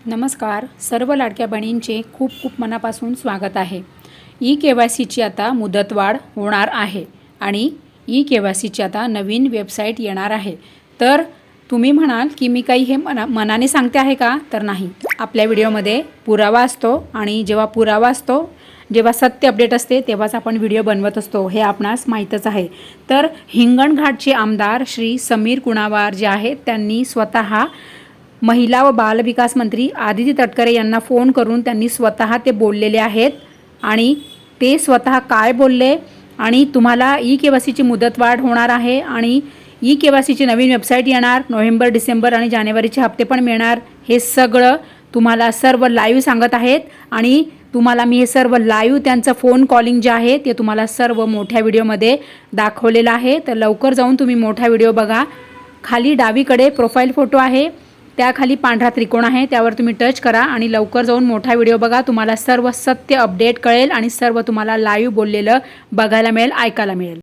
नमस्कार. सर्व लाडक्या बहिणींचे खूप खूप मनापासून स्वागत आहे. ई-के-वाय-सीची आता मुदतवाढ होणार आहे आणि ई-के-वाय-सीची आता नवीन वेबसाईट येणार आहे. तर तुम्ही म्हणाल की मी काही हे मनाने सांगते आहे का? तर नाही. आपल्या व्हिडिओमध्ये पुरावा असतो आणि जेव्हा पुरावा असतो, जेव्हा सत्य अपडेट असते तेव्हाच आपण व्हिडिओ बनवत असतो, हे आपणास माहीतच आहे. तर हिंगणघाटचे आमदार श्री समीर कुणावार जे आहेत त्यांनी स्वतः महिला व बालविकास मंत्री आदिती तटकरे यांना फोन करून त्यांनी स्वतः ते बोललेले आहेत आणि ते स्वतः काय बोलले आणि तुम्हाला ई-के-वाय-सीची मुदतवाढ होणार आहे आणि ई-के-वाय-सीची नवीन वेबसाईट येणार, नोव्हेंबर, डिसेंबर आणि जानेवारीचे हप्ते पण मिळणार, हे सगळं तुम्हाला सर्व लाईव्ह सांगत आहेत आणि तुम्हाला मी हे सर्व लाईव्ह त्यांचं फोन कॉलिंग जे आहे ते तुम्हाला सर्व मोठ्या व्हिडिओमध्ये दाखवलेलं आहे. तर लवकर जाऊन तुम्ही मोठा व्हिडिओ बघा. खाली डावीकडे प्रोफाईल फोटो आहे, त्याखाली पांढरा त्रिकोण आहे, त्यावर तुम्ही टच करा आणि लवकर जाऊन मोठा व्हिडिओ बघा. तुम्हाला सर्व सत्य अपडेट कळेल आणि सर्व तुम्हाला लाईव्ह बोललेलं बघायला मिळेल, ऐकायला मिळेल.